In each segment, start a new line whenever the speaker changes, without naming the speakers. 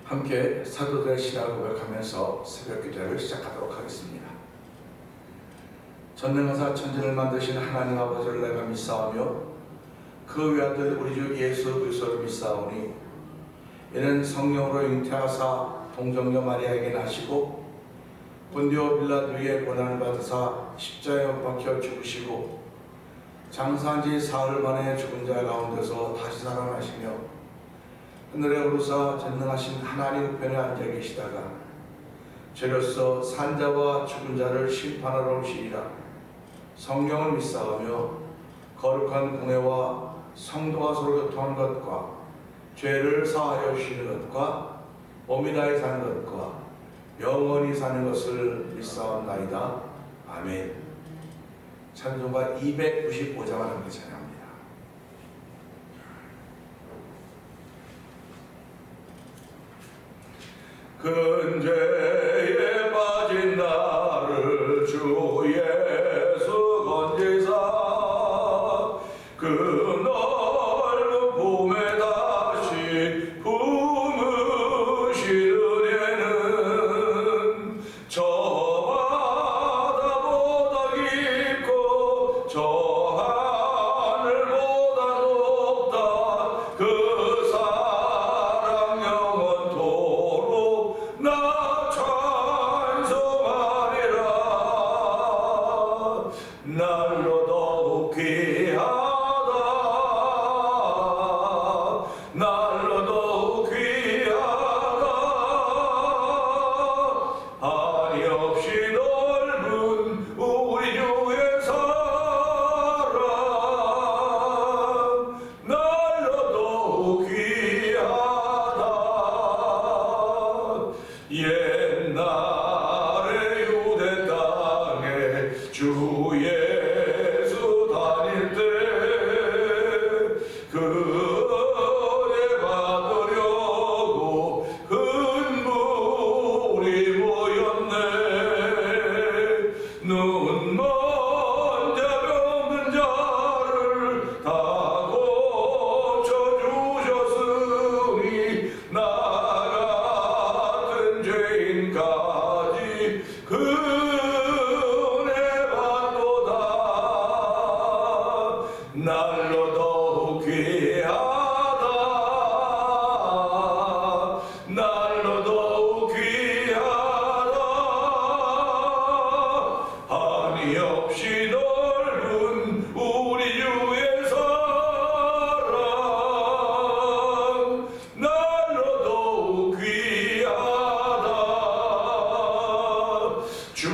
함께 사도들의 신앙을 고백하면서 새벽 기도를 시작하도록 하겠습니다. 전능하사 천지를 만드신 하나님 아버지를 내가 믿사오며 그 외아들 우리 주 예수 그리스도를 믿사오니 이는 성령으로 잉태하사 동정녀 마리아에게 나시고 본디오 빌라도 위에 고난을 받으사 십자가에 못 박혀 죽으시고 장사한 지 사흘 만에 죽은 자 가운데서 다시 살아나시며 하늘에 오르사 전능하신 하나님 우편에 앉아 계시다가 죄로서 산자와 죽은 자를 심판하러 오시리라. 성령을 믿사오며 거룩한 공회와 성도가 서로 교통하는 것과 죄를 사하여 주시는 것과 몸이 다해 사는 것과 영원히 사는 것을 믿사옵나이다. 아멘. 찬송가 295장을 함께 찬양합니다. 근죄에 빠진 나를 주 예수 건지사 그 넓은 봄에 다시 품으신 은혜는 저 바다보다 깊고 저 하늘보다 높다. 그 사랑 영원토록 나 찬송하리라. 날로 더욱 귀하다. 날로 더욱 귀하다. 한이 없이 넓은 우리 주의 사랑. 날로 더욱 귀하다. 옛날에 유대 땅에 주 예수 다닐 때 그대 받으려고 큰 무리 모였네. 눈먼 자 병든 자를 다 고쳐주셨으니 나 같은 죄인까지 그 은혜 받도다. 날로 더욱 귀하다. 날로 더욱 귀하다. 한이 없이 넓은 우리 주의 사랑. 날로 더욱 귀하다. 주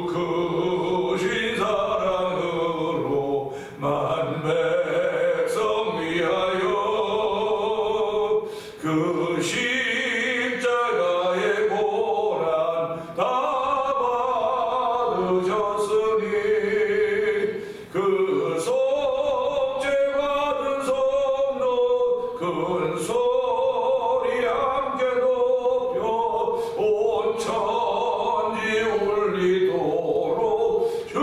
크신 사랑으로 만 백성 위하여 그 십자가의 고난 다 받으셨으니 그 속죄 받은 성도 큰 소리 함께 높여 온 천지 울리도록 주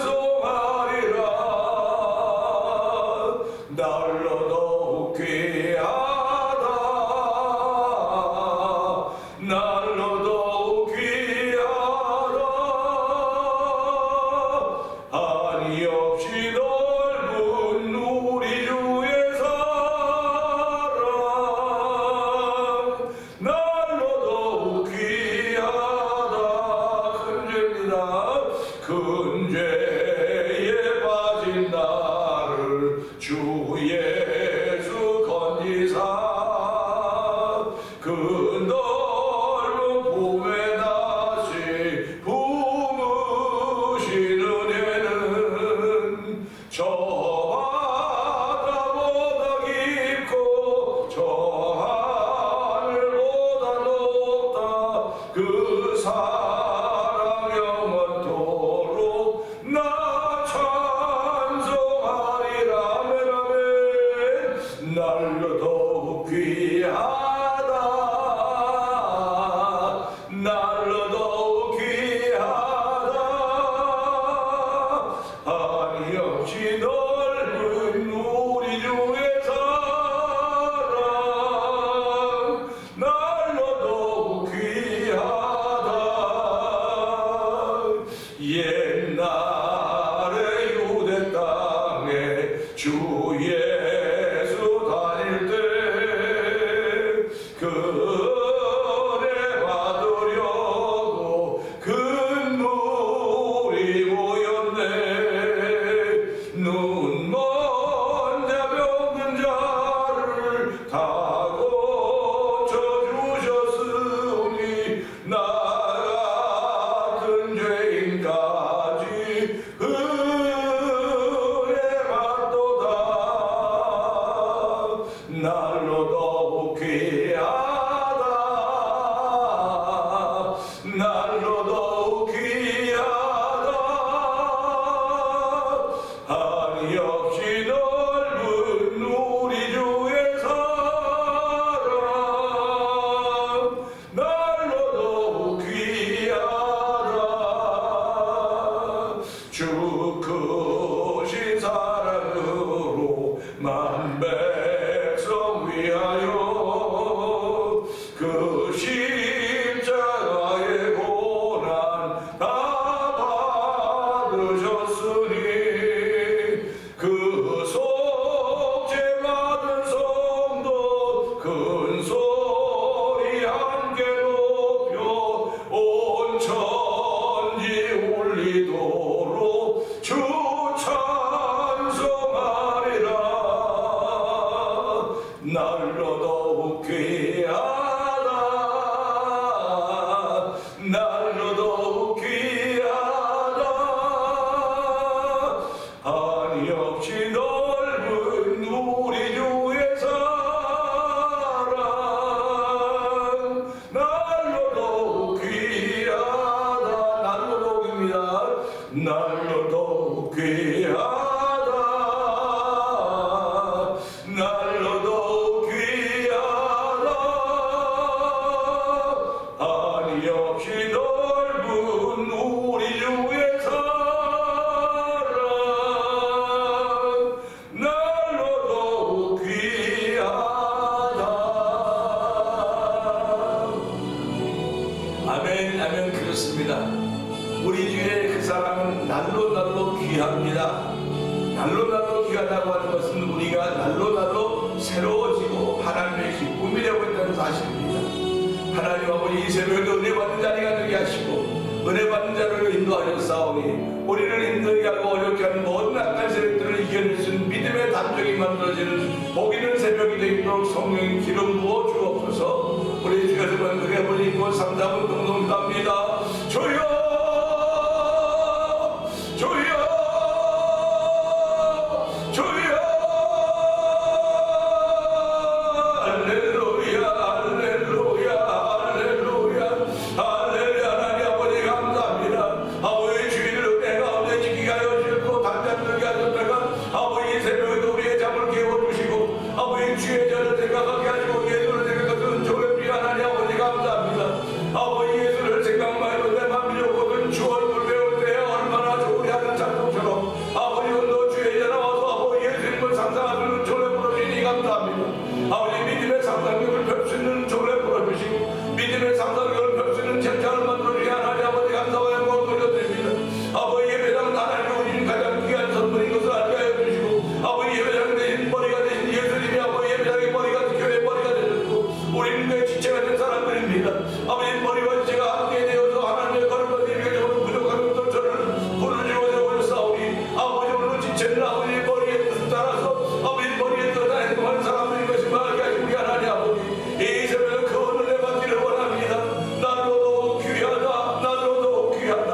찬송하리라. 날로 더욱 귀하다. 날로 더욱 귀하다. 한이 없이 넓은 우리 주의 사랑. 날로 더욱 귀하다. 큰 죄입니다. 큰 죄에 빠진 나를 주 예수 건지사 그 넓은 봄에 다시 품으신 은혜는 저 바다보다 깊고 저 하늘보다 높다. 그 사랑 영원토록 나 찬송하리라. 아멘 아멘. 날로 더욱 귀하다. 날로 더욱 귀하다. 한이 없이 넓은 우리 주의 사랑. 그렇습니다. 우리 주의 그 사랑은 날로 날로 귀합니다. 날로 날로 귀하다고 하는 것은 우리가 날로 날로 새로워지고 하나님의 기쁨이 되고 있다는 사실입니다. 하나님 아버지 이 새벽에 은혜 받는 자리가 되게 하시고 은혜 받는 자를 인도하여 싸우니 우리를 힘들게 하고 어렵게 하는 모든 악한 세력들을 이겨낼 수 있는 믿음의 담력이 만들어지는 복 있는 새벽이 되도록 성령의 기름 부어 주옵소서. 우리 주께서 그래 버리고 3-4분 동동 갑니다. 주여 주여 주여 할렐루야 할렐루야 할렐루야 할렐루야. 하나님 아버지 감사합니다. 아버지 주의를 은혜 가운데 지키게 하여 주셨고 단장들게 하셨다가 아버지 새벽에도 우리의 잠을 깨워주시고 아버지 주의 전을 생각하게 하시고 예수를 생각하시는 조력비 하나님 아버지 감사합니다. 아버지 예수를 생각만 해도 내 맘이 좋거든 주 얼굴 배울 때 얼마나 좋으리 하는 작품처럼 아버지 오늘도 주의 전에 와서 아버지 예수님을 상상하시는 조력 부르시니 감사합니다. 아버지 믿음의 상상력을 펼 수 있는 조력 부르시고 믿음의 상상력을 펼 수 있는 전장을 만들어주시 하나님 아버지 감사와 영광 돌려드립니다. 아버지 예배당 하나님 우리는 가장 귀한 선물인 것을 알게 하여 주시고 아버지 예배당 대신 머리가 되신 예수님이 아버지 예배당의 머리가 교회 머리가 되셨고 우리는 그 지체가 된 사람들입니다. 아버지 머리와 지체가 함께 되어서 하나님의 걸음을 드리게 되고 부족한 것들 저를 부르짖고 되고 싸우니 아버지 오늘 지체는 아버지 머리에 뜻을 따라서 아버지 머리에 떠나 행동하는 사람들인 것을 알게 하시고 우리 하나님 아버지 이 새벽에 그 은혜를 받기를 원합니다. 날로도 귀하다 날로도 귀하다.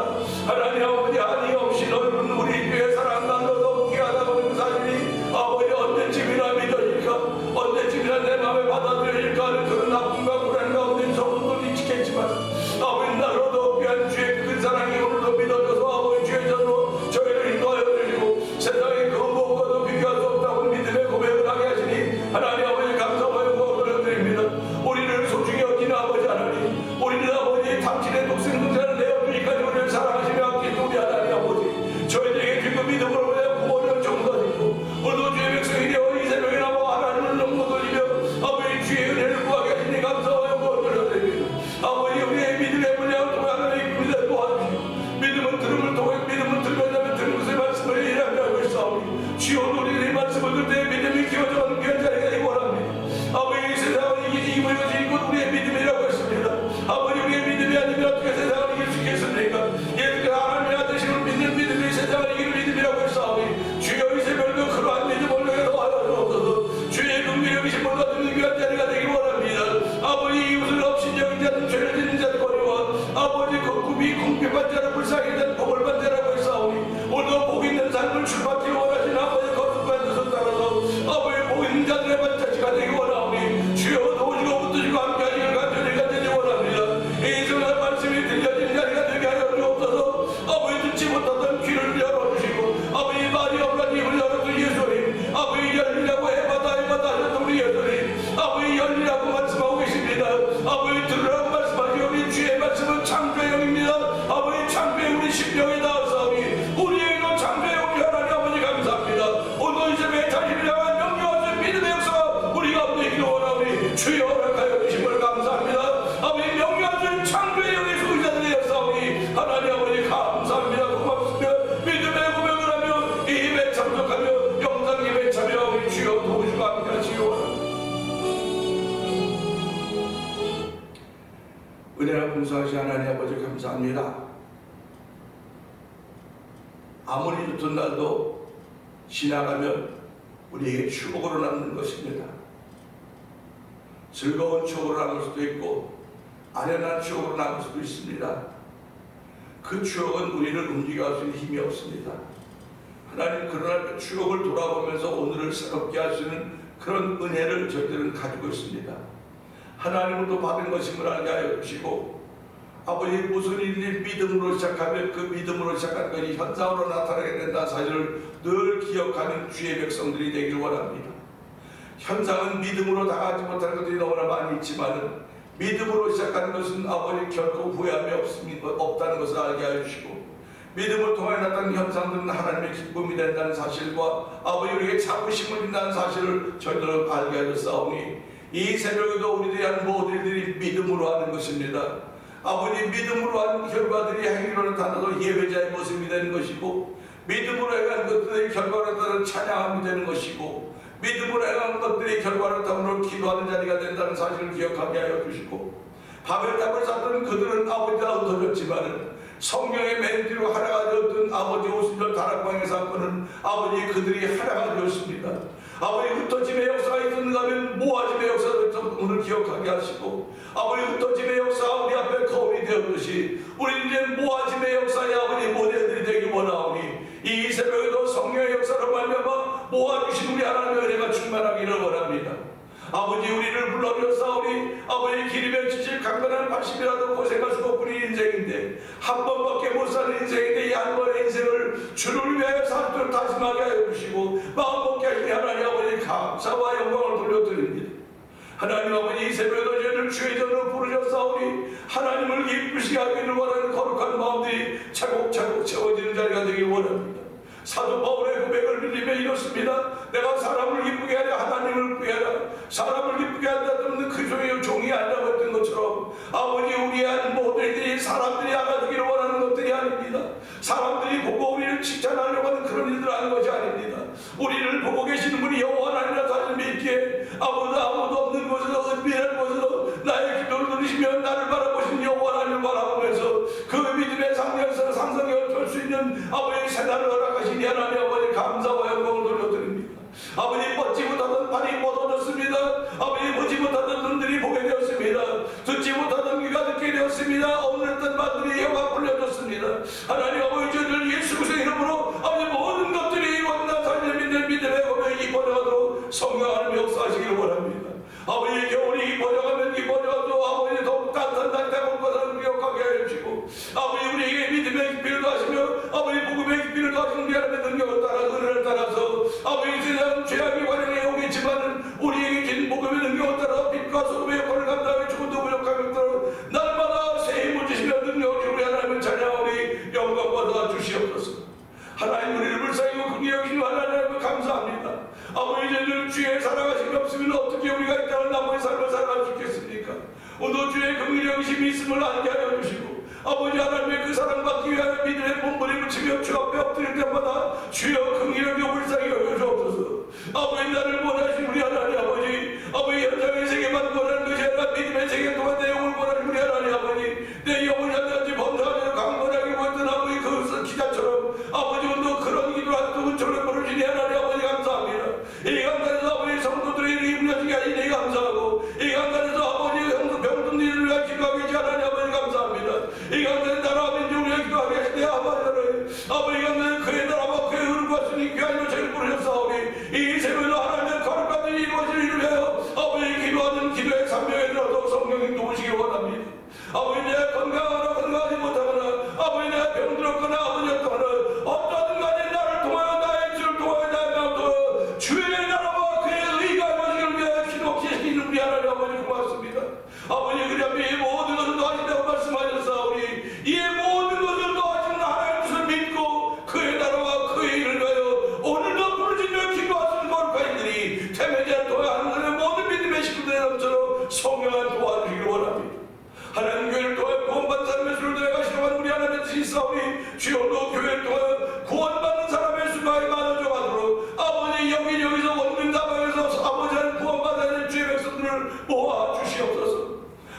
하나님 아버지 아니 없이 너희는 우리 주의 사랑 날로도 귀하다고 하는 사실이 아버지 언제쯤이나 믿어질까 언제쯤이나 내 마음에 받아들여질까 하는 그런 나쁨과 불안 가운데 소문도 미치겠지만 아버지 날로도 귀한 주의 그 사랑이 오늘도 믿어져서 아버지 주의 전으로 저희를 인도하여 주시고 세상에 그 무엇과도 비교할 수 없다고 믿음의 고백을 하게 하시니 하나님 아버지 감사와 영광을 돌려드립니다. 우리를 소중히 여기는 아버지 하나님 우리는 아버지 당신의 독생 동자를 내어주니까 우리를 사랑하시며 아끼는 우리 하나님 아버지 저희들에게 주고 믿음으로 구원을 정도하시고 오늘도 주의 백성이 되어 이 새벽에 나와 하나님을 넘고 돌리며 아버지 주의 은혜를 구하게 하시니 감사와 영광을 돌려드립니다. 아버지 우리의 믿음의 분량을 통해 하나님의 믿음을 도와주시고 믿음은 들음을 통해 믿음을 들면서 들은 것의 말씀을 일하며 있사오니 주여 우리의 말씀을 들 때 믿음이 키워져가는 귀한 자리가 되기 원합니다. 아버지 이 세상을 이기고 이것이 곧 우리의 믿음이라고 했습니다. 아버지 우리의 믿음이 아니면 어떻게 세상을 이길 수 있겠습니까? 예수께서 하나님의 아들심을 믿는 믿음이 세상을 이기는 믿음이라고 했사오니 주여 이 새벽에도 그러한 믿음을 내게 더하여 주옵소서. 주의 긍휼이신 분과 듣는 귀한 자리가 되기 원합니다. 아버지 이웃을 없인 여긴 자는 죄를 짓는 자는 거리와 아버지 그 꿈이 궁핍한 자를 불쌍히 된 복을 받는 자라고 했사오니 오늘도 복 있는 삶을 출발하기 원하시는 아버지 거룩한 뜻을 따라서 아버지 복 있는 자들의 발자취가 되기 원하오니 주여 도우시고 붙드시고 함께 하시길 간절히 되기 원합니다. 이 순간 말씀이 들려지는 자리가 되게 하여 주옵소서. 아버지 듣지 못하던 귀를 열어주시고 아버지 말이 없는 입을 열어준 예수님 아버지 열리라고 해마다 하셨던 우리 예수님 아버지 열리라고 말씀하고 계십니다. 아버지 들으라고 말씀하시고 우리 주의 말씀은 창조의 영입니다. 아버지 창조의 우리 심령에 닿았사오니 우리에게도 창조의 영이 하나님 아버지 감사합니다. 오늘 이 새벽에 자신을 향한 명령하신 믿음의 역사가 우리가 없기를 원하오니 주여 허락하여 주심을 감사합니다. 아버지 명령하신 창조의 영의 소유자들이 되었사오니 하나님 아버지 감사합니다. 고맙습니다. 믿음의 고백을 하며 이 힘에 참석하며 영상 힘에 참여하오니 주여 도우시고 함께 하시기 원합니다. 은혜가 풍성하신 하나님 아버지 감사합니다. 아무리 좋던 날도 지나가면 우리에게 추억으로 남는 것입니다. 즐거운 추억으로 남을 수도 있고 아련한 추억으로 남을 수도 있습니다. 그 추억은 우리를 움직여 할 수 있는 힘이 없습니다. 하나님 그러나 그 추억을 돌아보면서 오늘을 새롭게 할 수 있는 그런 은혜를 저희들은 가지고 있습니다. 하나님으로부터 받은 것임을 알게 하여 주시고 아버지 무슨 일이 믿음으로 시작하면 그 믿음으로 시작하는 것이 현상으로 나타나게 된다는 사실을 늘 기억하는 주의 백성들이 되기를 원합니다. 현상은 믿음으로 당하지 못하는 것들이 너무나 많이 있지만 믿음으로 시작하는 것은 아버지 결코 후회함이 없다는 것을 알게 하여 주시고 믿음을 통해 나타나는 현상들은 하나님의 기쁨이 된다는 사실과 아버지 우리에게 자부심을 준다는 사실을 저희들은 알게 하여 싸우니 이 새벽에도 우리들이 한 모든 일들이 믿음으로 하는 것입니다. 아버지 믿음으로 한 결과들이 행위로는 단어도 예배자의 모습이 되는 것이고, 믿음으로 행한 것들의 결과로 따른 찬양함이 되는 것이고, 믿음으로 행한 것들의 결과로 따른 기도하는 자리가 된다는 사실을 기억하게 하여 주시고, 바벨탑을 쌓던 그들은 아버지가 흩어졌지만 성령의 맨뒤로 하나가 되었던 아버지 오순절 다락방의 사건은 아버지 그들이 하나가 되었습니다. 아버지 흩어짐의 역사가 있었는가 하면 모아짐의 역사를 오늘 기억하게 하시고, 아버지 흩어짐의 역사가 우리 앞에 거울이 되었듯이 우리 이제 모아짐의 역사에 아버지 모델들이 되기 원하오니, 이 새벽에도 성령의 역사로 말미암아 모아주신 우리 하나님의 은혜가 충만하기를 원합니다. 아버지 우리를 불러주셨사오니 아버지 기름에 지칠 강건한 80이라도 고생할 수없는 인생인데, 한 번밖에 못 사는 인생인데 이 한 번의 인생을 주를 위하여 살도록 다짐하게 하여 주시고 마음 먹게 하시니 하나님 아버지 감사와 영광을 돌려드립니다. 하나님 아버지 이 새벽에도 저희를 주의 전으로 부르셨사오니 하나님을 기쁘시게 하기를 원하는 거룩한 마음들이 차곡차곡 채워지는 자리가 되길 원합니다. 사도 바울의 고백을 믿으며 이렇습니다. 내가 사람을 기쁘게 하려 하나님을 구해라. 사람을 기쁘게 한다 없는 그리스도의 종이 아니라고 했던 것처럼 아버지 우리의 한 모든 일들이 사람들이 알아주기를 원하는 것들이 아닙니다. 사람들이 보고 우리를 칭찬하려고 하는 그런 일들 하는 것이 아닙니다. 우리를 보고 계시는 분이 여호와 하나님이라 사실 믿기에 아무도 없는 곳에서 은밀한 곳에서 나의 기도를 들으시며 나를 바라보신 여호와 하나님을 바라보면서 그 믿음의 상경에서 상성에 펼 수 있는 아버지 세단을 허락하시니 하나님 아버지 감사와 영광을 돌려드립니다. 아버지 뻗지 못하던 발이 뻗어졌습니다. 아버지 보지 못하던 눈들이 보게 되었습니다. 듣지 못하던 귀가 듣게 되었습니다. 오늘했던 말들이 혀가 풀려졌습니다. 하나님 아버지 저희들 예수 그리스도의 이름으로 아버지 모든 것들이 원나 살려 믿는 믿음의 고백이 번영하도록 성령 하나님 역사하시기를 원합니다. 아버지 겨울이 번영하면 이 번영도 아버지 더욱 따뜻한 날이 되고 것을 기억하게 해주시고, 아버지 우리에게 믿음의 깊이를 더하시며 아버지 복음의 깊이를 더하시는 우리 하나님의 능력을 따라 은혜를 따라서 아버지 세상 죄악이 관영해 오겠지만 우리에게 진 복음의 능력을 따라 빛과 소금의 역할을 감당하여 죽음도 무력함을 따라 날마다 새 힘을 주시며 능력을 주시고 우리 하나님을 찬양하오니 영광 받아 주시옵소서. 하나님 우리를 불쌍히고 긍휼히 여기시는 하나님을 감사합니다. 아버지 저희들 주의 사랑하심이 없으면 어떻게 우리가 이 땅을 나머지 삶을 살아갈 수 있겠습니까? 오늘 주의 긍휼히 여기심이 있음을 알게 하여 주시고 아버지 하나님의 그 사랑받기 위하여 믿음의 몸부림을 주 앞에 엎드릴 때마다 주여 긍휼히 여겨 불쌍히 여겨 주옵소서. 아버지 나를 원하신 우리 하나님 아버지 현장의 세계만 원하는 것이 아니라 믿음의 세계 동안 내 영을 원하는 우리 하나님 아버지, 내 영을 향하지 범사하며 강건하게 보였던 아버지 그 기자처럼 아버지 오늘 그런 기도를 두분 저를 부르시니 하나님 아버지 감사합니다. 이 강단에서 아버지 성도들의 이름이 불려지게 하시니 감사하고, 이 강단에서 아버지 병든이들을 위하여 기도하게 하시니 하나님 아버지 감사합니다. 이 강단에 나라와 민족을 위하여 기도하게 하시니 아버지 강단에 그의 나라와 그의 흐름과 하시니 귀하여 저를 부르셨사오니 이 새벽에도 하나님의 거룩한 일이 이루어지는 일을 위하여 아버지 기도하는 기도의 산명에 들어서 성령님 도우시기 원합니다. 아버지 내가 건강하지 못하거나 아버지 내가 병들었거나 아버지 어떠든 간에 나를 통하여 나의 주를 통하여 나의 마음을 통하여 주의 나라와 그의 의가 이루어지기를 위하여 기도하시는 우리 하나님 아버지 고맙습니다. 아버지 그리하면 이 모든 것을 도와준다고 말씀하셨사오니 이 모든 것을 도와주는 하나님의 뜻을 믿고 그의 나라와 그의 일을 위하여 오늘도 부르짖며 기도하시는 거룩한 이들이 태매자를 통하여 하나님의 모든 믿음의 식구들의 넘쳐서 성령을 도와주시기를 원합니다. 하나님 교회를 통하여 구원받는 사람의 수를 더해가시려고 하는 우리 하나님의 뜻이 있사오니 주여도 교회를 통하여 구원받는 사람의 수가 많아져 가도록 아버지 여기저기서 원근다방에서 아버지 하나님 구원받아야 주의 백성들을 모아 주시옵소서.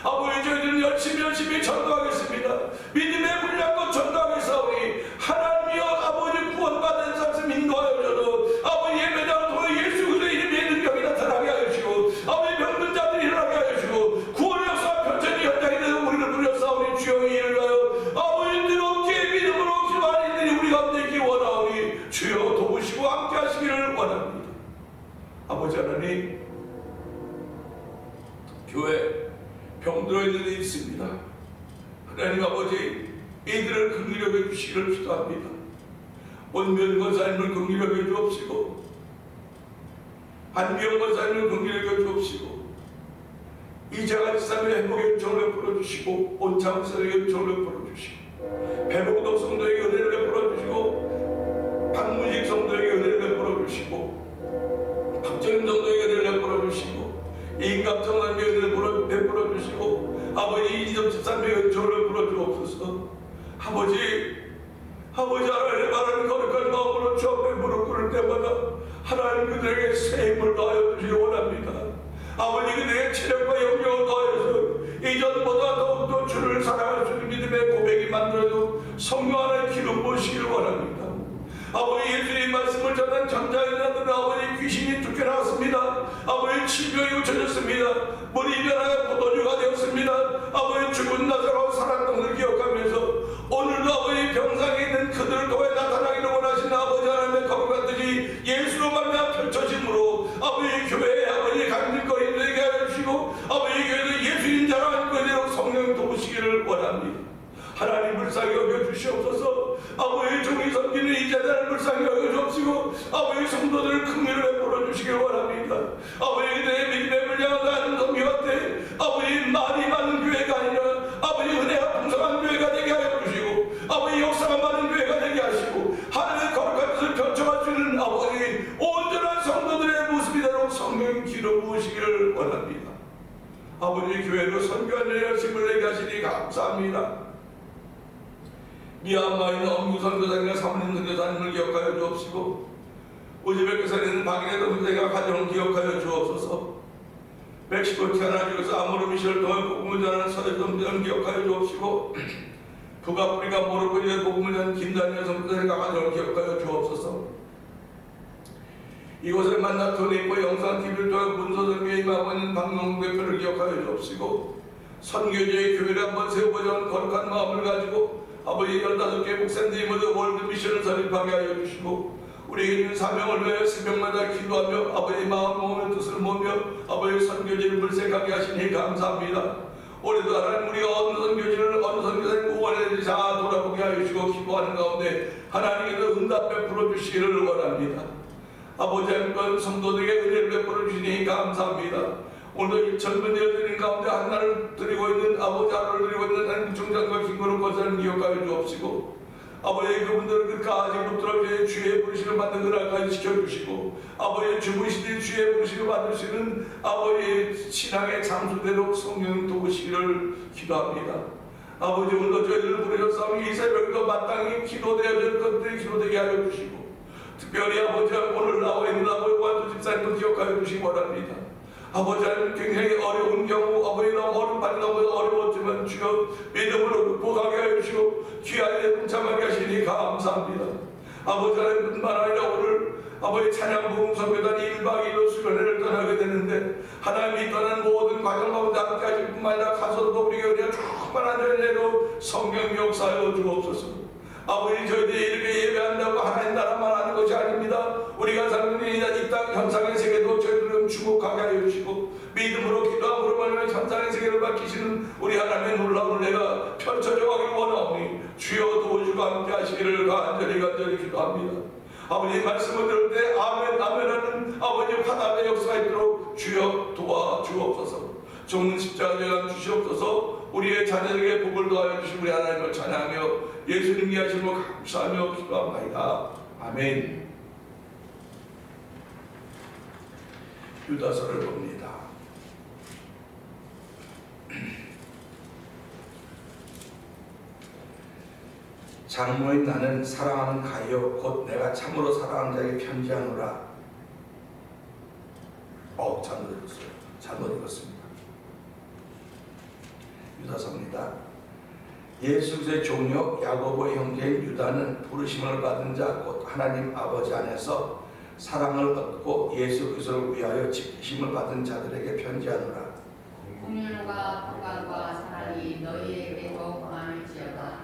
아버지 저희들은 열심히 전도하겠습니다. 믿음의 분량껏 전도하겠사오니 하나님이여 아버지 구원받은 사람 인도하여 줘도 아버지 예배자를 통해 예수 그리스도의 이름의 능력이 나타나게 하여 주시고 아버지 병든 자들이 일어나게 하여 주시고 구원의 역사와 편천이 현장이 되는 우리를 불렸사오니 주여 이 일을 위하여 아버지 뜨겁게 믿음으로 기도하는 이들이 우리 가운데 있기 원하오니 주여 도우시고 함께 하시기를 원합니다. 아버지 하나님 교회 병들어 있는 데 있습니다. 하나님 아버지 이들을 긍휼히 여겨 주시기를 기도합니다. 원면 권사님을 긍휼히 여겨 주옵시고 한비영 권사님을 긍휼히 여겨 주옵시고 이자가 지사님의 행복의 은총을 풀어주시고 온창 선생의 은총을 풀어주시고 배복도 성도에게 은혜를 베풀어주시고 박문식 성도에게 은혜를 베풀어주시고 박정임 성도에게 은혜를 베풀어주시고 이인갑 성도에게 은혜를 베풀어주시고 아버지 이점 1300원 저를 불어주옵소서. 아버지 하나님 말하는 거룩한 마음으로 주 앞에 무릎 꿇을 때마다 하나님 그들에게 새 힘을 더하여 주시기 원합니다. 아버지 그들의 체력과 영역을 더하여서 이전보다 더욱더 주를 사랑할 수 있는 믿음의 고백이 만들어도 성령 하나의 기름 부으시기를 원합니다. 아버지 예수님 말씀을 전한 전자인자들은 아버지 귀신이 쫓겨나왔습니다. 아버지 질병이 고쳐졌습니다. 물이 변하여 포도주가 되었습니다. 아버지 죽은 나사로 살았던 것을 기억하면서 오늘도 아버지 병상에 있는 그들을 통해 나타나기를 원하시는 아버지 하나님의 거룩한 뜻이 예수로 말미암아 펼쳐짐으로 아버지 교회에 아버지 간질거리 되게 하여 주시고 아버지 교회도 예수님 자랑하는 그대로 성령 도우시기를 원합니다. 하나님 불쌍히 여겨주시옵소서. 아버지 종이 섬기는 이 재단을 불쌍히 여겨주옵시고 아버지 성도들을 긍휼을 베풀어 주시길 원합니다. 아버지 그들의 믿음의 불량한 성교할 때 아버지 말이 많은 교회가 아니라 아버지 은혜가 풍성한 교회가 되게 하여 주시고 아버지 역사가 많은 교회가 되게 하시고 하나님의 거룩한 뜻을 펼쳐갈 수 있는 아버지 온전한 성도들의 모습이 되도록 성령 기름 부으시기를 원합니다. 아버지 교회로 선교하는 열심을 내게 하시니 감사합니다. 미얀마에 있는 엄구 선교사님과 사모님 선교사님을 기억하여 주옵시고 우즈베키스탄에 있는 박인혜 선교사님과 가정을 기억하여 주옵소서. 멕시코 티아나주에서 아모르 미션을 통해 복음을 전하는 서해 선교사님을 기억하여 주옵시고 북아프리카 모로코니아에 복음을 전하는 김다니엘 선교사님과 가정을 기억하여 주옵소서. 이곳에 만나 토니포 영상TV를 통해 문서선교에 임하고 있는 박명웅 대표를 기억하여 주옵시고 선교제의 교회를 한번 세워보자 하는 거룩한 마음을 가지고 아버지 15개 목사님들이 모두 월드 미션을 설립하게 하여 주시고 우리에게 있는 사명을 위하여 새벽마다 기도하며 아버지 마음 모으며 뜻을 모으며 아버지 선교지를 물색하게 하시니 감사합니다. 올해도 하나님 우리가 어느 선교지를 어느 선교사님 후원해 다 돌아보게 하여 주시고 기도하는 가운데 하나님께서 응답 베풀어 주시기를 원합니다. 아버지 하나님 성도들에게 은혜를 베풀어 주시니 감사합니다. 오늘도 젊은 여자들 가운데 한나를 드리고 있는 아버지 하루를 드리고 있는 하나님 중장과 김건우 권사님 기억하여 주옵시고 아버지 그분들을 끝까지 붙들어 주의 부르심을 받는 그날까지 지켜주시고 아버지 주부시들 주의 부르심을 받을 수 있는 아버지 신앙의 장수대로 성령 도우시기를 기도합니다. 아버지 오늘도 저희들을 부르셨사오니 이 새벽에도 마땅히 기도되어질 것들이 기도되게 하여 주시고 특별히 아버지 오늘 나와 있는 아버지 완주 집사님도 기억하여 주시기 원합니다. 아버지 하나님 굉장히 어려운 경우 아버지 너무 얼음판이 너무 어려웠지만 주여 믿음으로 극복하게 하여 주시고 귀한 일 동참하게 하시니 감사합니다. 아버지 하나님 뿐만 아니라 오늘 아버지 찬양 부흥 선교단 1박 2일 수련회를 떠나게 되는데 하나님이 떠난 모든 과정 가운데 함께 하실 뿐만 아니라 가서도 우리에게 은혜가 충만한 은혜로 성령 역사하여 주옵소서. 아버지 저희들이 이렇게 예배한다고 하나님 나라만 하는 것이 아닙니다. 우리가 사는 이 땅 현상의 세계도 저희들은 주목하게 하여 주시고 믿음으로 기도함으로 말하면 현상의 세계를 밝히시는 우리 하나님의 놀라운 은혜가 펼쳐져 가기를 원하오니 주여 도와주고 함께 하시기를 간절히 기도합니다. 아버지 말씀을 들을 때 아멘 하는 아버지 화답의 역사가 있도록 주여 도와주옵소서. 종은 십자가 대감 주시옵소서. 우리의 자녀에게 복을 더하여 주신 우리 하나님을 찬양하며 예수님께 하심을 감사하며 기도합니다. 아멘. 유다서를 봅니다. 장모인 나는 사랑하는 가요 곧 내가 참으로 사랑하는 자에게 편지하노라. 잘못 읽었어요. 잘못 읽었습니다. 유다서입니다. 예수 그리스도의 종료 야고보의 형제인 유다는 부르심을 받은 자 곧 하나님 아버지 안에서 사랑을 얻고 예수 그리스도를 위하여 지키심을 받은 자들에게 편지하노라.
공륜과 평강과 사랑이 너희에게 더욱 많을지어다.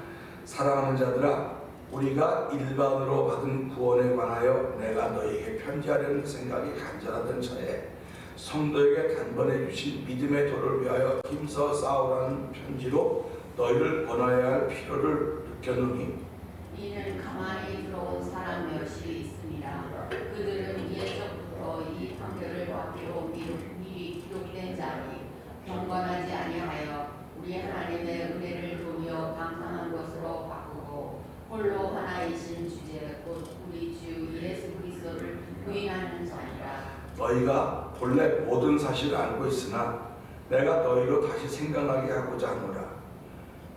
사랑하는 자들아, 우리가 일반으로 받은 구원에 관하여 내가 너희에게 편지하려는 생각이 간절하던 차에 성도에게 단번에 주신 믿음의 도를 위하여 힘써 싸우라는 편지로 너희를 권하여야 할 필요를 느꼈느니
이는 가만히 들어온 사람 몇이 있습니다. 그들은 예적부터 이 판결을 받기로 미리 기록된 자니 경건하지 아니하여 우리 하나님의 은혜를 도며 감상한 것으로 바꾸고 홀로 하나이신 주제 곧 우리 주 예수 그리스도를 부인하는 자니라.
너희가 본래 모든 사실을 알고 있으나 내가 너희로 다시 생각나게 하고자 하노라.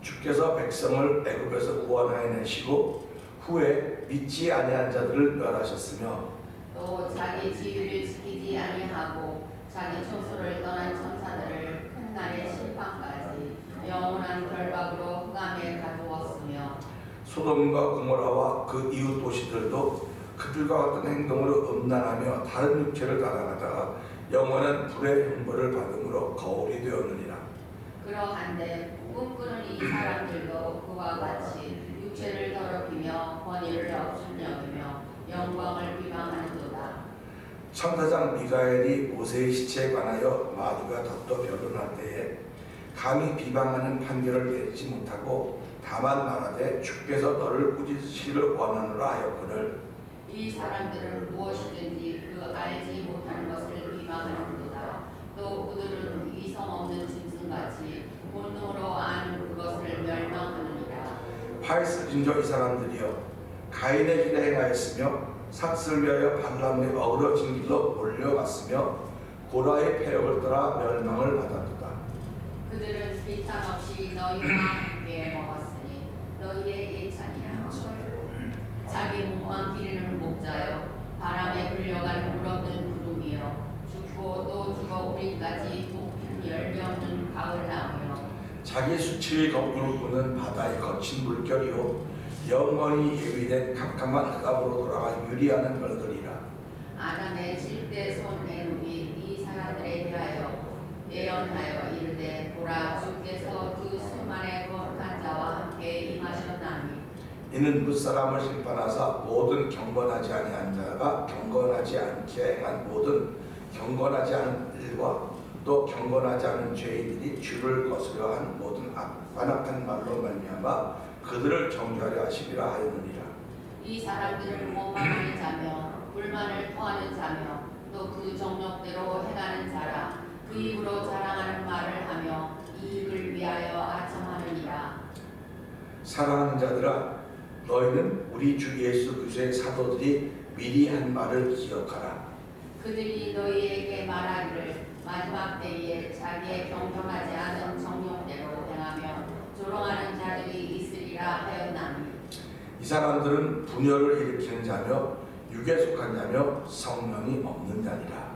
주께서 백성을 애굽에서 구원하여 내시고 후에 믿지 아니한 자들을 멸하셨으며
또 자기 지위를 지키지 아니하고 자기 처소를 떠난 천사들을 큰 날의 심판까지 영원한 결박으로 흑암에 가두었으며
소돔과 고모라와 그 이웃 도시들도 그들과 같은 행동으로 음란하며 다른 육체를 따라가다가 영원한 불의 형벌을 받음으로 거울이 되었느니라.
그러한데 꿈꾸는 이 사람들도 그와 같이 육체를 더럽히며 권위를 없음 여기며 영광을 비방하는도다.
천사장 미가엘이 모세의 시체에 관하여 마귀가 덧도 변론할 때에 감히 비방하는 판결을 내리지 못하고 다만 말하되 주께서 너를 꾸짖으시기를 원하노라 하였거늘
이 사람들은 무엇이든지 그 알지 못하는 것을 비방하는도다. 또 그들은 이성 없는 짐승같이 본능으로 아는 그것을 멸망하느니라.
파이스진 이 사람들이여 가인의 길에 행하였으며 삭슬 위하여 발람의 어그러진 길로 몰려갔으며 고라의 패역을 따라 멸망을 받았도다.
그들은 비탄 없이 너희와 함께 먹었으니 너희의 예찬이라. 자기 몸만 기르는 목자여 바람에 불려가는 물없는 구름이여 죽고 또 죽어 우리까지 높은 열매 없는 가을나무여
자기 수치의 거꾸로 꾸는 바다의 거친 물결이요 영원히 예비된 캄캄한 흑암으로 돌아가 유리하는 별들이라.
아담의 칠대 손 에녹이 이 사람들에 대하여 예언하여 이르되 보라 주께서 그 수만의 거룩한 자와 함께 임하셨나니
이는 무사람을 심판하사 모든 경건하지 아니한 자가 경건하지 않게 행한 모든 경건하지 않은 일과 또 경건하지 않은 죄인들이 주를 거스려 한 모든 반악한 말로 말미암아 그들을 정죄하려 하시리라 하였느니라.
이 사람들은 원망하는 자며 불만을 토하는 자며 또 그 정욕대로 행하는 자라. 그 입으로 자랑하는 말을 하며 이익을 위하여 아첨하느니라.
사랑하는 자들아 너희는 우리 주 예수 그리스도의 사도들이 미리 한 말을 기억하라.
그들이 너희에게 말하기를 마지막 때에 자기의 경건하지 않은 정욕대로 행하며 조롱하는 자들이 있으리라 하였나니
이 사람들은 분열을 일으키는 자며 육에 속한 자며 성령이 없는 자니라.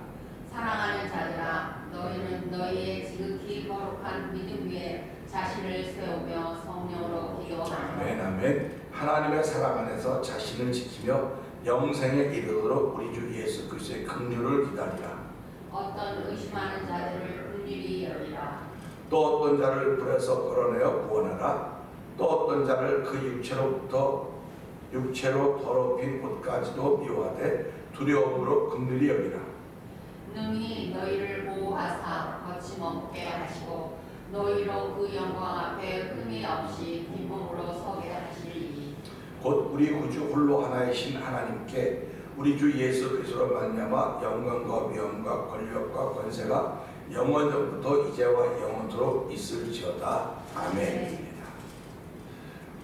사랑하는 자들아 너희는 너희의 지극히 거룩한 믿음 위에 자신을 세우며 성령으로 기도하라.
왜냐하면 하나님의 사랑 안에서 자신을 지키며 영생에 이르도록 우리 주 예수 그리스도의 긍휼을 기다리라.
어떤 의심하는 자들을 불일이 여기라.
또 어떤 자를 불에서 걸어내어 구원하라. 또 어떤 자를 그 육체로 더럽힌 옷까지도 미워하되 두려움으로 긍휼히 여기라.
능히 너희를 보호하사 거침없게 하시고 너희로 그 영광 앞에 흠이 없이 기쁨으로 서게 하시리니
곧 우리 구주 홀로 하나이신 하나님께 우리 주 예수 그리스도로 말미암아 영광과 위엄과 권력과 권세가 영원전부터 이제와 영원토록 있을지어다. 아멘입니다.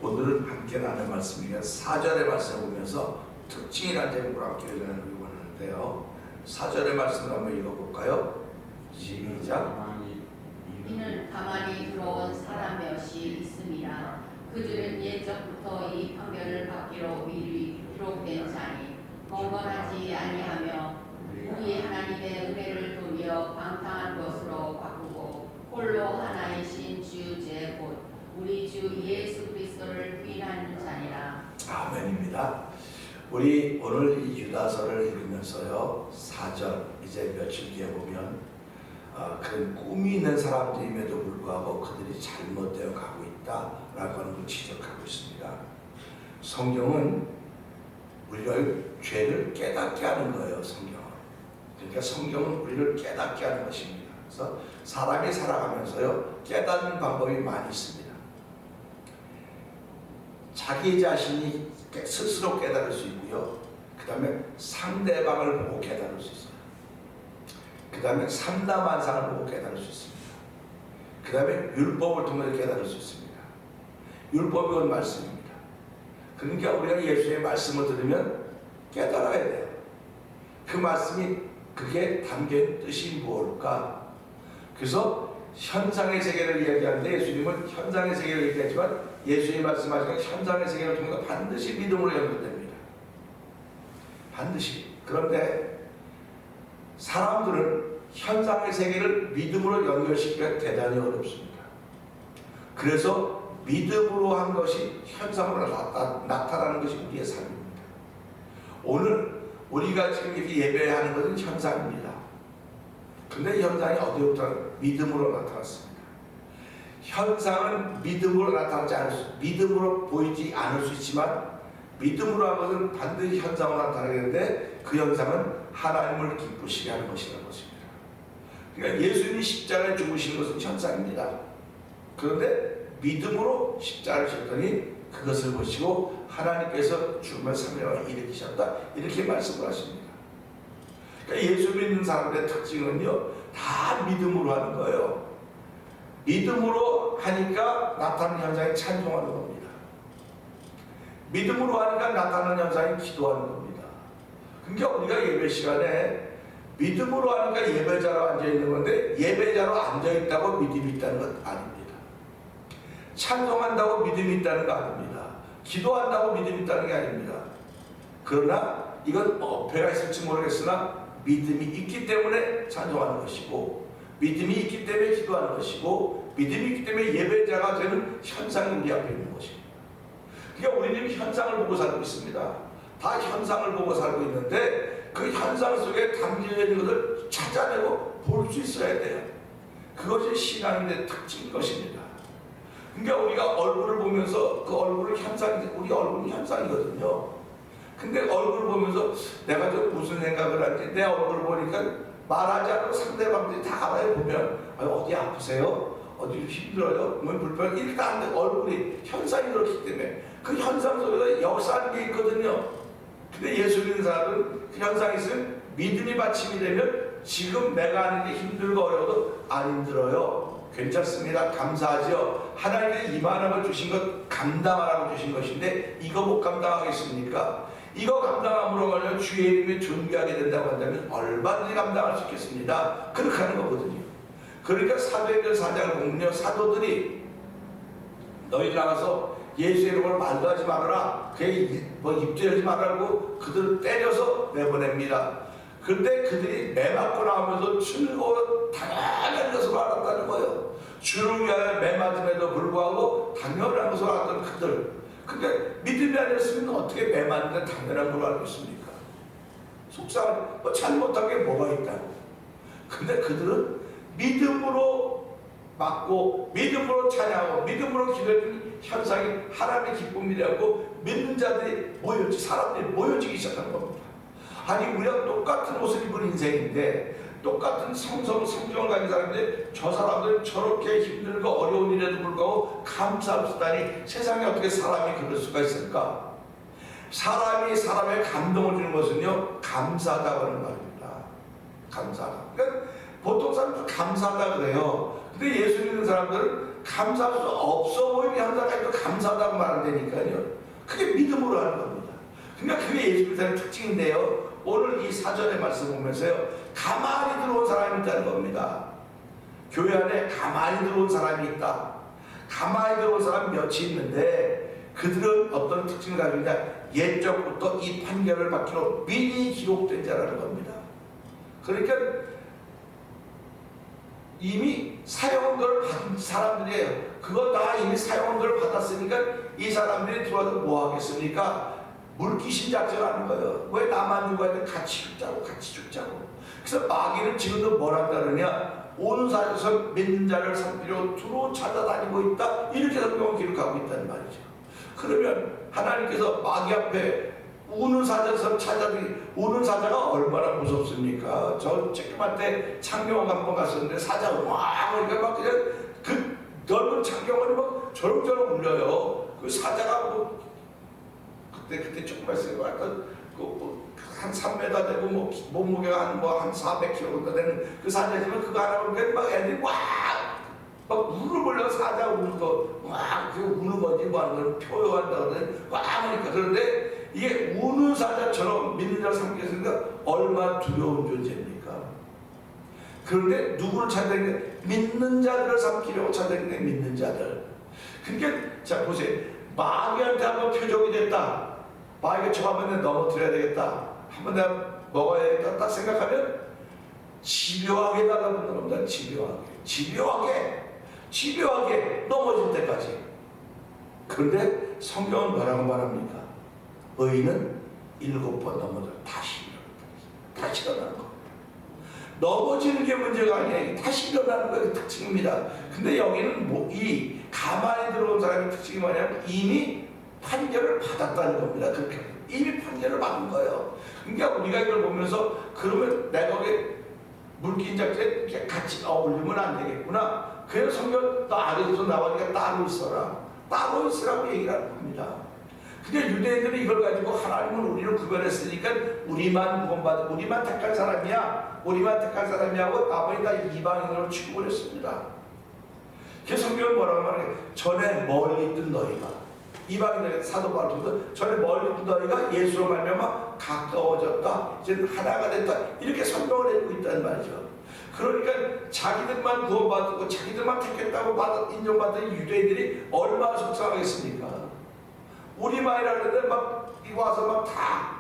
오늘은 함께 나눌 말씀이며 4절의 말씀을 보면서 특징이라는 제목으로 함께 읽어보려고 하는데요. 4절의 말씀을 한번 읽어볼까요? 시작.
이는 가만히 들어온 사람 몇이 있습니다. 그들은 옛적부터 이 판결을 받기로 미리 기록된 자니 경건하지 아니하며 우리 하나님의 은혜를 도리어 방탕한 것으로 바꾸고 홀로 하나이신 주 제 곧 우리 주 예수 그리스도를 부인하는 자니라.
아멘입니다. 우리 오늘 이 유다서를 읽으면서요 4절 이제 며칠 뒤에 보면 그런 꿈이 있는 사람들임에도 불구하고 그들이 잘못되어 가고 있다라고 하는 걸 지적하고 있습니다. 성경은 우리를 죄를 깨닫게 하는 거예요. 성경은. 그러니까 성경은 우리를 깨닫게 하는 것입니다. 그래서 사람이 살아가면서요 깨닫는 방법이 많이 있습니다. 자기 자신이 스스로 깨달을 수 있고요. 그 다음에 상대방을 보고 깨달을 수 있어요. 그 다음에 삼라만상을 보고 깨달을 수 있습니다. 그 다음에 율법을 통해서 깨달을 수 있습니다. 율법이 온 말씀입니다. 그러니까 우리가 예수의 말씀을 들으면 깨달아야 돼요. 그 말씀이 그게 담긴 뜻이 무엇일까? 그래서 현상의 세계를 이야기하는데 예수님은 현상의 세계를 얘기하지만 예수님이 말씀하시는 현상의 세계를 통해서 반드시 믿음으로 연결됩니다. 반드시. 그런데 사람들은 현상의 세계를 믿음으로 연결시키기가 대단히 어렵습니다. 그래서 믿음으로 한 것이 현상으로 나타나는 것이 우리의 삶입니다. 오늘 우리가 지금 이렇게 예배하는 것은 현상입니다. 근데 현상이 어디부터 믿음으로 나타났습니다. 현상은 믿음으로 나타나지 않을 수, 믿음으로 보이지 않을 수 있지만 믿음으로 한 것은 반드시 현상으로 나타나겠는데 그 현상은 하나님을 기쁘시게 하는 것이라는 것입니다. 그러니까 예수님이 십자가에 죽으신 것은 현상입니다. 그런데 믿음으로 십자가를 지셨더니 그것을 보시고 하나님께서 죽음을 3일 만에 일으키셨다 이렇게 말씀을 하십니다. 그러니까 예수 믿는 사람들의 특징은요 다 믿음으로 하는 거예요. 믿음으로 하니까 나타나는 현상이 찬송하는 겁니다. 믿음으로 하니까 나타나는 현상이 기도하는 겁니다. 그러니까 우리가 예배 시간에 믿음으로 하니까 예배자로 앉아있는 건데 예배자로 앉아있다고 믿음이 있다는 건 아닙니다. 찬송한다고 믿음이 있다는 거 아닙니다. 기도한다고 믿음이 있다는 게 아닙니다. 그러나 이건 어폐가 있을지 모르겠으나 믿음이 있기 때문에 찬송하는 것이고 믿음이 있기 때문에 기도하는 것이고 믿음이 있기 때문에 예배자가 되는 현상이 우리 앞에 있는 것입니다. 그러니까 우리는 현상을 보고 살고 있습니다. 다 현상을 보고 살고 있는데 그 현상 속에 담겨져 있는 것을 찾아내고 볼 수 있어야 돼요. 그것이 신앙의 특징인 것입니다. 그러니까 우리가 얼굴을 보면서 그 얼굴을 우리 얼굴은 현상이거든요. 근데 얼굴을 보면서 내가 좀 무슨 생각을 할지 내 얼굴을 보니까 말하지 않고 상대방들이 다 알아요. 보면 어디 아프세요? 어디 힘들어요? 뭐 불편? 이렇게 안 돼. 얼굴이 현상이 그렇기 때문에 그 현상 속에서 역사하는 게 있거든요. 근데 예수 믿는 사람은 그 현상이 있으면 믿음이 받침이 되면 지금 내가 하는 게 힘들고 어려워도 안 힘들어요. 괜찮습니다. 감사하죠. 하나님께서 이만한 걸 주신 것 감당하라고 주신 것인데 이거 못 감당하겠습니까? 이거 감당함으로 말하면 주의 이름이 존귀하게 된다고 한다면 얼마든지 감당할 수 있겠습니다. 그렇게 하는 거거든요. 그러니까 사도행전 4장을 보면요 사도들이 너희 나가서 예수의 이름을 말도 하지 말아라. 뭐 입죄하지 말라고 그들을 때려서 내보냅니다. 그런데 그들이 매 맞고 나오면서 즐거워 당연한 것으로 알았다는 거예요. 주를 위하여 매 맞음에도 불구하고 당연한 것으로 알았던 그들. 그러니까 믿음이 아니었으면 어떻게 매 맞는데 당연한 걸로 알고 있습니까? 속상한 뭐 잘못한 게 뭐가 있다고. 근데 그들은 믿음으로 맞고 믿음으로 찬양하고 믿음으로 기도해주는 현상이 하나님의 기쁨이라고 믿는 자들이 사람들이 모여지기 시작하는 겁니다. 아니 우리가 똑같은 옷을 입은 인생인데 똑같은 성경을 가진 사람인데 저 사람들은 저렇게 힘들고 어려운 일에도 불구하고 감사합시다니 세상에 어떻게 사람이 그럴 수가 있을까? 사람이 사람의 감동을 주는 것은요 감사하다고 하는 말입니다. 감사하다. 그러니까 보통 사람들은 감사하다 그래요. 근데 예수 믿는 사람들은 감사할 수 없어 보이는 현상까지도 감사하다고 말한다니까요. 그게 믿음으로 하는 겁니다. 그러니까 그게 예수 믿는 사람의 특징인데요. 오늘 이 사전의 말씀 보면서요 가만히 들어온 사람이 있다는 겁니다. 교회 안에 가만히 들어온 사람이 있다. 가만히 들어온 사람이 몇이 있는데 그들은 어떤 특징을 가지고 있냐. 옛적부터 이 판결을 받기로 미리 기록된 자라는 겁니다. 그러니까 이미 사형을 받은 사람들이에요. 그거 다 이미 사형을 받았으니까 이 사람들이 들어와서 뭐 하겠습니까? 물귀신 작전하는 거예요. 왜 나만 누구한테 같이 죽자고. 그래서 마귀는 지금도 뭘 한다 그러냐. 온 사에서 믿는 자를 살피려 두루 찾아다니고 있다. 이렇게 성경은 기록하고 있다는 말이죠. 그러면 하나님께서 마귀 앞에 우는 사자처럼 우는 사자가 얼마나 무섭습니까? 저 쬐끄만 창경원 한번 갔었는데 사자가 와 그러니까 막 그냥 그 넓은 창경원이 막 저렁저렁 울려요. 그 사자가 뭐 그때 조금만 쓰고 한 3m 되고 뭐 몸무게가 한 400kg 정도 되는 그 사자지만 그거 하나 보면 막 애들이 막 울을 벌려 사자 우는 거 그 우는 건지 뭐 하는 걸 표현한다 그러는데 하니까 그런데 이게 우는 사자처럼 믿는 자를 삼겠으니까 얼마나 두려운 존재입니까? 그런데 누구를 찾아내는 믿는 자들을 삼키려고 찾아내는 믿는 자들. 그러니까 자 보세요. 마귀한테 한번 표적이 됐다. 마귀가 저하면 넘어뜨려야 되겠다. 한번 내가 먹어야겠다 딱 생각하면 집요하게 달라붙는 겁니다. 집요하게 넘어질 때까지. 그런데 성경은 뭐라고 말합니까? 의인은 7번 넘어져 다시 일어나는 거. 넘어지는 게 문제가 아니에요. 다시 일어나는 게 특징입니다. 근데 여기는 뭐 이 가만히 들어온 사람의 특징이 뭐냐면 이미 판결을 받았다는 겁니다. 그렇게 이미 판결을 받은 거예요. 그러니까 우리가 이걸 보면서 그러면 내가 왜 물기인작에 같이 어울리면 안 되겠구나. 그래서 성경 너 아래에서 나오니까 따로 있으라고 얘기를 하는 겁니다. 근데 유대인들은 이걸 가지고 하나님은 우리를 구별했으니까 우리만 구원받은, 우리만 택할 사람이야 하고 나머지 다 이방인으로 취급을 했습니다. 그래서 성경은 뭐라고 말해요? 전에 멀리 있던 너희가, 이방인들의 사도 바울도 전에 멀리 있던 너희가 예수로 말미암아 가까워졌다, 이제 하나가 됐다, 이렇게 설명을 해주고 있다는 말이죠. 그러니까 자기들만 구원받고 자기들만 택했다고 인정받던 유대인들이 얼마나 속상하겠습니까? 우리만이라는데 막 와서 막 다.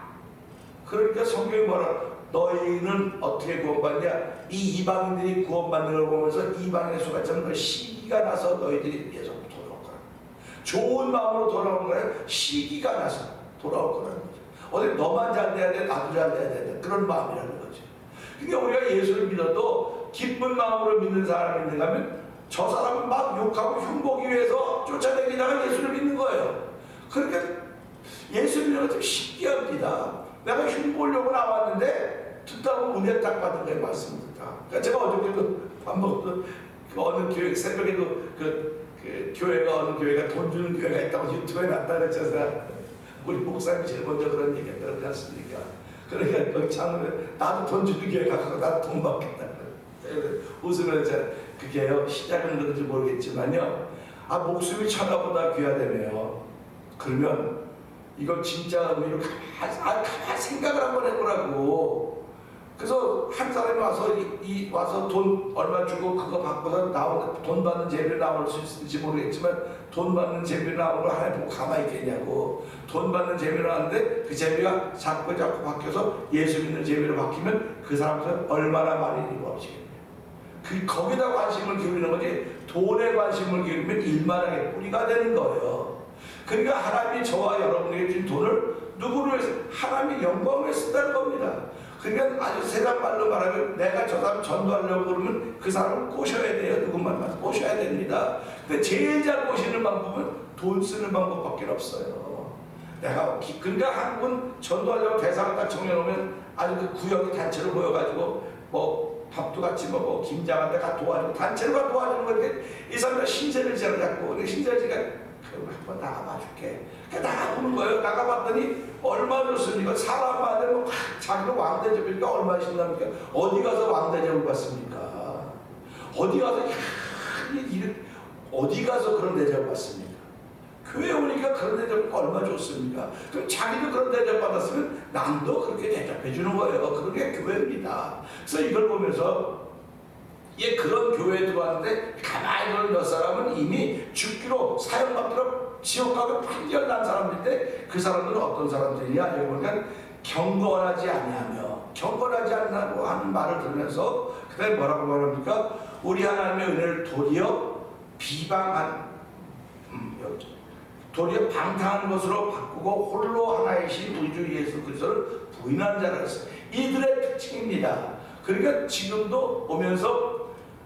그러니까 성경이 뭐라? 너희는 어떻게 구원받냐? 이 이방인들이 구원받는 걸 보면서 이방인의 수가 참 시기가 나서 너희들이 위해서 돌아올 거라. 좋은 마음으로 돌아오는 거예요. 시기가 나서 돌아올 거라는 거죠. 어디 너만 잘 돼야 돼, 나도 잘 돼야 돼, 그런 마음이라는 거죠. 그러니까 우리가 예수를 믿어도 기쁜 마음으로 믿는 사람이 있는가 하면 저 사람은 막 욕하고 흉보기 위해서 쫓아다니다가 예수를 믿는 거예요. 그러니까 예수 믿는 건 좀 신기합니다. 내가 흉보려고 나왔는데 듣다 보면 은혜 딱 받은 거예요. 말씀입니다. 그러니까 제가 어저께도 밥 먹던 그 어느 교회 새벽에도 그 교회가 어느 교회가 돈 주는 교회가 있다고 유튜브에 놨다 그랬잖아요. 우리 목사님이 제일 먼저 그런 얘기 했다지 않습니까? 그러니까 그 참 나도 돈 주는 교회 가서 나도 돈 받겠다. 웃으면서 그게요 시작은 그런지 모르겠지만요. 아 목숨이 천하보다 귀하다며요. 그러면 이거 진짜 의미로 가만히 생각을 한번 해보라고. 그래서 한 사람이 와서 와서 돈 얼마 주고 그거 받고서 돈 받는 재미로 나올 수 있을지 모르겠지만 돈 받는 재미로 나오는 걸 하나 보고 가만히 있겠냐고. 돈 받는 재미로 하는데 그 재미가 자꾸 바뀌어서 예수 믿는 재미로 바뀌면 그 사람들은 얼마나 많이 입어지겠냐. 거기다 관심을 기울이는 거지 돈에 관심을 기울이면 일만하게 뿌리가 되는 거예요. 그러니까 하나님이 저와 여러분에게 준 돈을 누구를 위해서? 하나님의 영광을 위해 쓴다는 겁니다. 그러니까 아주 세상 말로 말하면 내가 저 사람 전도하려고 그러면 그 사람을 꼬셔야 돼요. 누구만 꼬셔야 됩니다. 근데 제일 잘 꼬시는 방법은 돈 쓰는 방법밖에 없어요. 그러니까 한국은 전도하려고 대상을 딱 정해놓으면 아주 그 구역이 단체로 모여가지고 뭐 밥도 같이 먹고 김장한테 가 도와주고 단체로 가 도와주는 건데 이 사람들 신세를 지어잡고 근데 신세지가 한번 나가봐줄게. 나가보는 거예요. 나가봤더니 얼마 줬습니까? 사람마다 뭐 자기가 왕대접이니까 얼마 신납니까? 어디 가서 왕대접을 받습니까? 어디 가서 그런 대접을 받습니까? 교회 오니까 그런 대접을 얼마 줬습니까? 그럼 자기도 그런 대접 받았으면 남도 그렇게 대접해 주는 거예요. 그게 교회입니다. 그래서 이걸 보면서 그런 교회에 들어왔는데 가만히 있는 몇 사람은 이미 죽기로 사형받기로 지옥 가고 판결난 사람들인데 그 사람들은 어떤 사람들이냐? 여기 보니까 경건하지 않냐고 하는 말을 들으면서 그 다음에 뭐라고 말합니까? 우리 하나님의 은혜를 도리어 방탕한 것으로 바꾸고 홀로 하나이신 우리 주 예수 그리스도를 부인한 자라 했어요. 이들의 특징입니다. 그러니까 지금도 오면서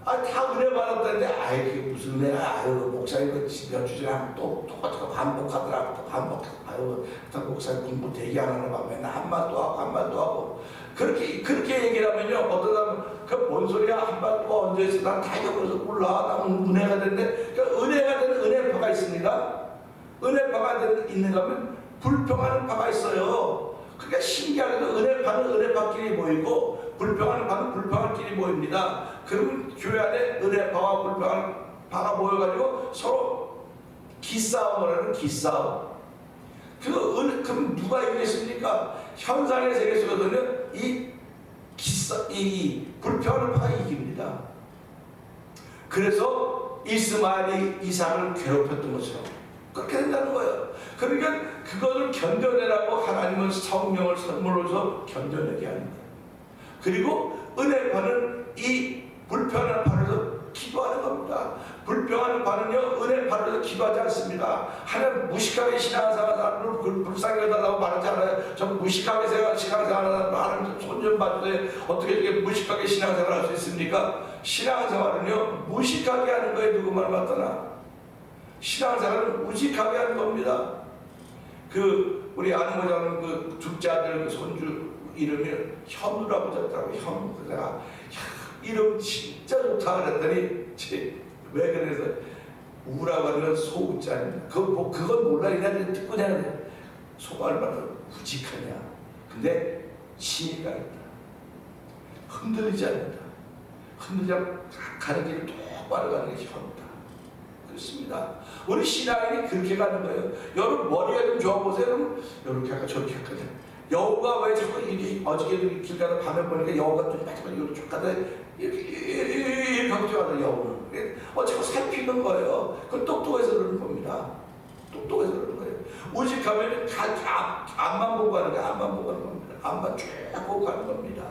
다 은혜 받았다는데 그게 무슨 은혜야? 목사님 그 집여주지랑 또 똑같이 반복하더라고. 목사님 공부 되게 안 하는 밤에 한 말도 하고 그렇게 얘기를 하면요 어떤 사람은 뭔 소리야? 한 말도 언제 했어? 난 다 잊어버려서 몰라. 나 은혜가 됐는데 은혜가 되는 은혜파가 있습니다. 은혜파가 있는가 하면 불평하는 파가 있어요. 그러니까 신기하게도 은혜파는 은혜파끼리 모이고 불평하는 파는 불평한끼리 모입니다. 그러면 교회 안에 은혜파와 불평하는 파가 모여가지고 서로 기싸움을 하는 기싸움. 그럼 누가 이기겠습니까? 현상의 세계 속에서는 이 이 불평하는 파가 이깁니다. 그래서 이스마엘이 이삭을 괴롭혔던 것처럼 그렇게 된다는 거예요. 그러니까 그것을 견뎌내라고 하나님은 성령을 선물로서 견뎌내게 합니다. 그리고 은혜파는 이 불평하는 파에서 기도하는 겁니다. 불평하는 파는요, 은혜파로서 기도하지 않습니다. 하나님 무식하게 신앙생활하는 사람을 불쌍히 해달라고 말하지 않아요. 좀 무식하게 신앙생활하는 사람을 하나님 손 좀 봐주세요. 어떻게 이렇게 무식하게 신앙생활 할 수 있습니까? 신앙생활은요, 무식하게 하는 거에 누구 말 맞더나? 신앙생활은 무식하게 하는 겁니다. 우리 아는 거자는 그 둘째 아들 손주 이름이 현우라고 붙였더라고요. 현우. 그래서 내가 이름 진짜 좋다 그랬더니 왜 그래서 우라고 하는 소우자입니다. 그건 몰라. 그냥 듣고 그냥 소가 얼마나 우직하냐. 근데 지혜가 있다. 흔들리지 않는다. 흔들지 않고 가는 길을 똑바로 가는 게 현우다. 그렇습니다. 우리 신앙인이 그렇게 가는 거예요. 여러분 머리가 좀 좋아보세요. 그럼 이렇게 할까 저렇게 할까. 여우가 왜 자꾸 이렇게 어저께도 길 가다 밤에 보니까 여우가 좀 마지막에 이렇게 쭉 가다 이렇게 하고 뛰어가는 여우는 자꾸 살피는 거예요. 그건 똑똑해서 그러는 겁니다. 똑똑해서 그러는 거예요. 우직하면 앞만 보고 가는 거예요. 앞만 보고 가는 겁니다. 앞만 쭉 보고 가는 겁니다.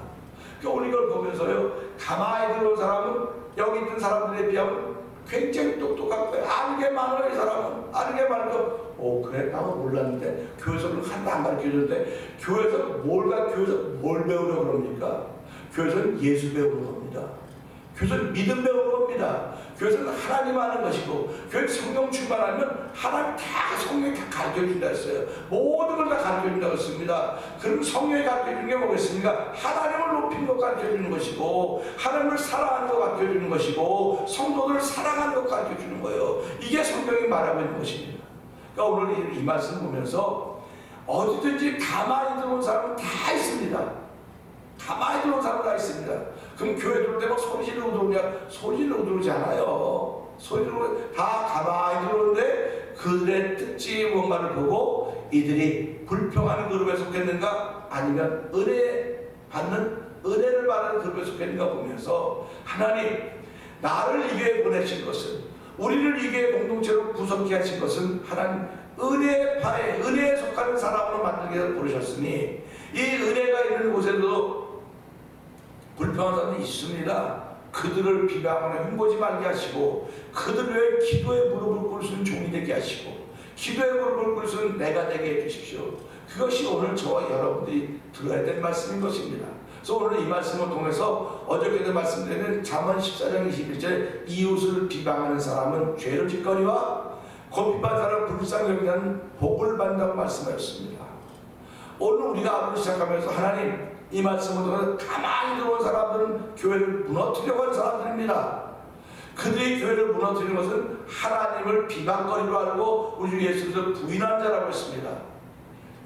그러니까 우리 이걸 보면서요, 가만히 들어온 사람은 여기 있는 사람들에 비하면 굉장히 똑똑한 거예요. 아는 게 많아요. 이 사람은 아는 게 많아요. 그래? 나도 몰랐는데 교회에서는 하나도 안 가르쳐주는데 교회에서 교회에서 뭘 배우려고 그럽니까? 교회에서는 예수 배우는 겁니다. 교회에서는 믿음 배우는 겁니다. 교회에서는 하나님 아는 것이고, 교회에서 성령 충만하면 하나님 다 성령이 다 가르쳐준다 했어요. 모든 걸 다 가르쳐준다고 했습니다. 그럼 성령이 가르쳐주는 게 뭐겠습니까? 하나님을 높인 것 가르쳐주는 것이고, 하나님을 사랑하는 것 가르쳐주는 것이고, 성도들을 사랑하는 것 가르쳐주는 거예요. 이게 성경이 말하고 있는 것입니다. 그러니까 오늘 이 말씀 보면서 어디든지 가만히 들어온 사람은 다 있습니다. 가만히 들어온 사람은 다 있습니다. 그럼 교회 들어올 때 막 소리 지르고 들어오냐? 소리 지르고 들어오지 않아요. 소리 지르고 다 가만히 들어오는데 그들의 특징이 뭔가를 보고 이들이 불평하는 그룹에 속했는가? 아니면 은혜를 받는 그룹에 속했는가 보면서 하나님, 나를 이 교회에 보내신 것은, 우리를 이 교회 공동체로 구성케 하신 것은 하나님 은혜에 속하는 사람으로 만들기 위해서 부르셨으니, 이 은혜가 있는 곳에도 불평한 사람이 있습니다. 그들을 비방하거나 흉보지 말게 하시고, 그들을 위해 기도의 무릎을 꿇을 수 있는 종이 되게 하시고, 기도의 무릎을 꿇을 수 있는 내가 되게 해주십시오. 그것이 오늘 저와 여러분들이 들어야 될 말씀인 것입니다. 그래서 오늘 이 말씀을 통해서 어저께도 말씀드린 잠언 14장 21절, 이웃을 비방하는 사람은 죄를 짓거니와 곱비반 사람은 불쌍히 여기는 복을 받는다고 말씀하셨습니다. 오늘 우리가 하루를 시작하면서 하나님, 이 말씀을 통해서 가만히 들어온 사람들은 교회를 무너뜨려고 하는 사람들입니다. 그들이 교회를 무너뜨리는 것은 하나님을 비방거리로 알고 우리 주 예수를 부인한 자라고 했습니다.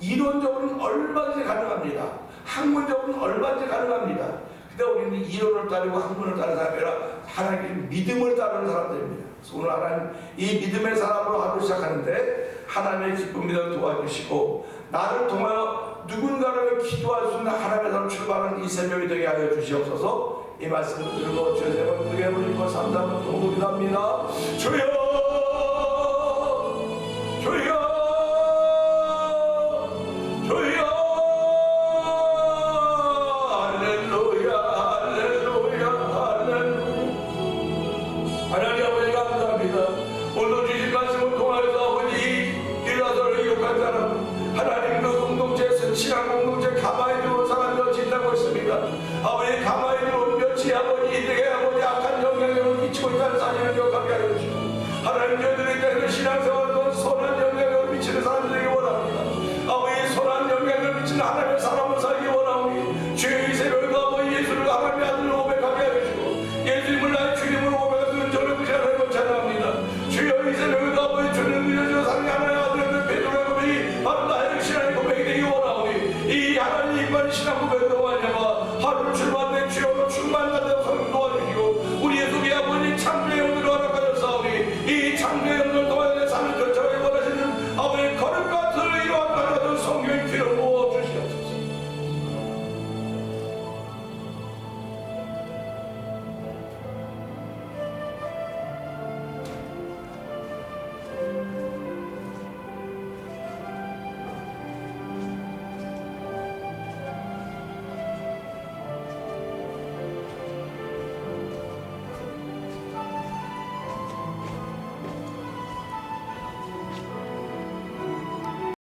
이론적으로는 얼마든지 가능합니다. 학문적으로는 얼마든지 가능합니다. 근데 우리는 이론을 따르고 학문을 따르는 사람이 아니라 하나님의 믿음을 따르는 사람들입니다. 그래서 오늘 하나님 이 믿음의 사람으로 하루 시작하는데 하나님의 기쁜 믿음을 도와주시고, 나를 통하여 누군가를 기도할 수 있는 하나님의 사람 출발하는 이 새벽이 되게 하여 주시옵소서. 이 말씀을 들고 주의 세번 크게 부르고 삼삼을 동동기도합니다. 주여, 주여, 주여. 할렐루야, 할렐루야, 할렐루야. 하나님 아버지 감사합니다. 오늘 주신 말씀을 통하여서 아버지 일어서를 이룩한 사람, 하나님 그 공동체에서 신앙 공동체 가만히 들어온 사람 몇이 있다고 했습니다. 아버지 가만히 들어온 몇이 아버지 이들에게 아버지 악한 영향력을 끼치고 있다는 사실을 기억하게 하여 주시고, 하나님 저희들이 때는 신앙생활 동안 선한 영향력을 미치는 사람